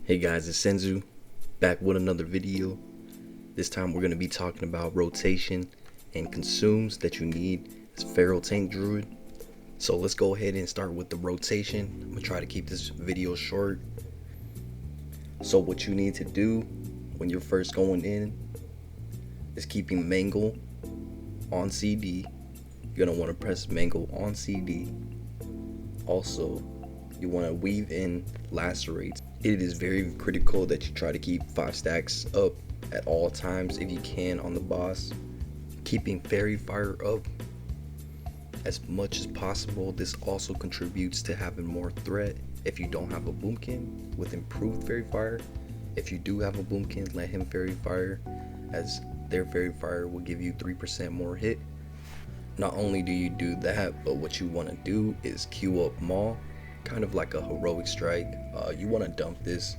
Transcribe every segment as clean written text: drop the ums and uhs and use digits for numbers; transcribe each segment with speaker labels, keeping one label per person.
Speaker 1: Hey guys, it's Senzu, back with another video. This time we're going to be talking about rotation and consumes that you need as Feral Tank Druid. So let's go ahead and start with the rotation. I'm going to try to keep this video short. So what you need to do when you're first going in is keeping Mangle on CD. You're going to want to press Mangle on CD. Also, you want to weave in Lacerate. It is very critical that you try to keep 5 stacks up at all times if you can on the boss. Keeping Fairy Fire up as much as possible. This also contributes to having more threat if you don't have a Boomkin with improved Fairy Fire. If you do have a Boomkin, let him Fairy Fire, as their Fairy Fire will give you 3% more hit. Not only do you do that, but what you want to do is queue up Maul, kind of like a heroic strike. You want to dump this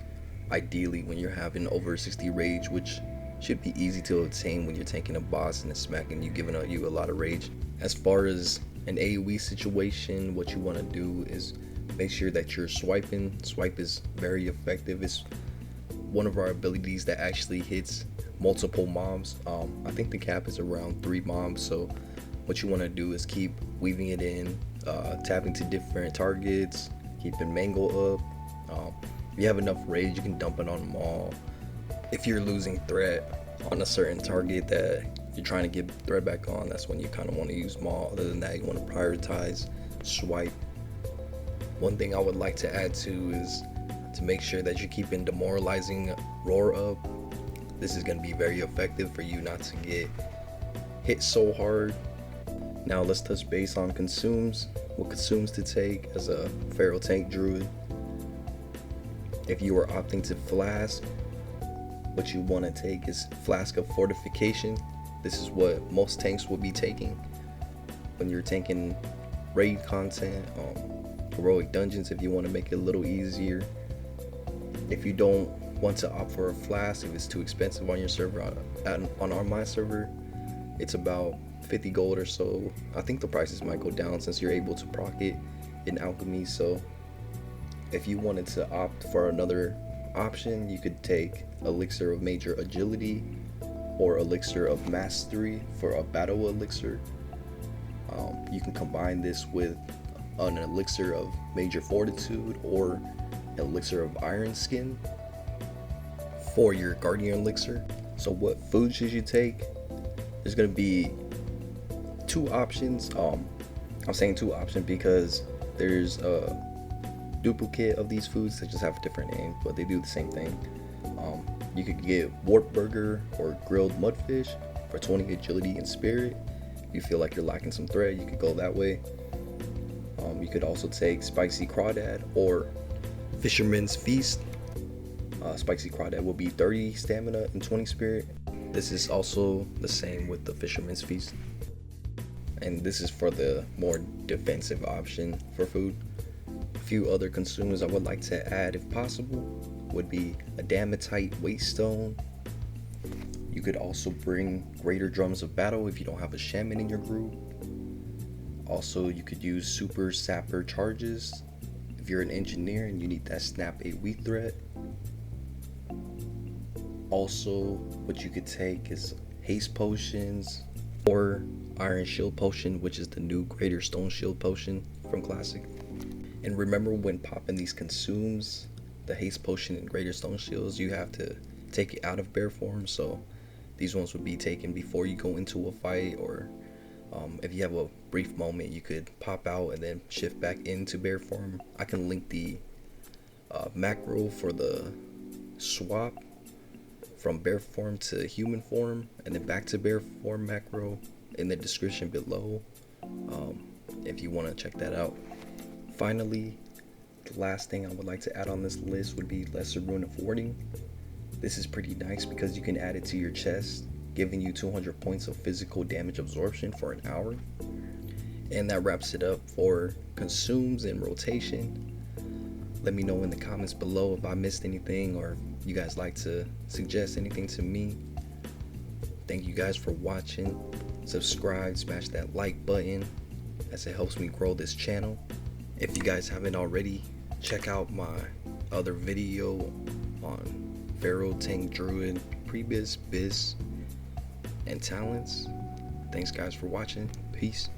Speaker 1: ideally when you're having over 60 rage, which should be easy to obtain when you're tanking a boss and it's smacking you, giving you a lot of rage. As far as an AoE situation, what you want to do is make sure that you're swiping. Swipe is very effective. It's one of our abilities that actually hits multiple mobs. I think the cap is around 3 mobs, so what you want to do is keep weaving it in, tapping to different targets, keeping Mangle up. If you have enough rage, you can dump it on them all. If you're losing threat on a certain target that you're trying to get threat back on, that's when you kind of want to use Maul. Other than that, you want to prioritize swipe. One thing I would like to add to is to make sure that you're keeping Demoralizing Roar up. This is going to be very effective for you not to get hit so hard. Now let's touch base on consumes. What consumes to take as a Feral Tank Druid. If you are opting to Flask, what you want to take is Flask of Fortification. This is what most tanks will be taking when you're tanking raid content, heroic dungeons, if you want to make it a little easier. If you don't want to opt for a Flask, if it's too expensive on your server, on my server, it's about 50 gold or so. I think the prices might go down since you're able to proc it in alchemy. So if you wanted to opt for another option, you could take Elixir of Major Agility or Elixir of Mastery for a battle elixir. You can combine this with an Elixir of Major Fortitude or Elixir of Iron Skin for your Guardian Elixir. So what food should you take? There's going to be 2 options. I'm saying 2 options because there's a duplicate of these foods that just have a different name, but they do the same thing. You could get Warp Burger or Grilled Mudfish for 20 agility and spirit. If you feel like you're lacking some thread, you could go that way. You could also take Spicy Crawdad or Fisherman's Feast. Spicy Crawdad will be 30 stamina and 20 spirit. This is also the same with the Fisherman's Feast, and this is for the more defensive option for food. A few other consumers I would like to add if possible would be a Damatite Waystone. You could also bring Greater Drums of Battle if you don't have a Shaman in your group. Also, you could use Super Sapper Charges if you're an engineer and you need that Snap AoE threat. Also, what you could take is Haste Potions or Ironshield Potion, which is the new Greater Stone Shield Potion from Classic. And remember, when popping these consumes, the Haste Potion and Greater Stone Shields, you have to take it out of bear form. So these ones would be taken before you go into a fight, or if you have a brief moment, you could pop out and then shift back into bear form. I can link the macro for the swap from bear form to human form and then back to bear form macro in the description below, if you want to check that out. Finally, the last thing I would like to add on this list would be Lesser Rune of Warding. This is pretty nice because you can add it to your chest, giving you 200 points of physical damage absorption for an hour. And that wraps it up for consumes and rotation. Let me know in the comments below if I missed anything or if you guys like to suggest anything to me. Thank you guys for watching. Subscribe, smash that like button as it helps me grow this channel. If you guys haven't already, check out my other video on Pharaoh Tank Druid, Prebis, Biz, and Talents. Thanks guys for watching. Peace.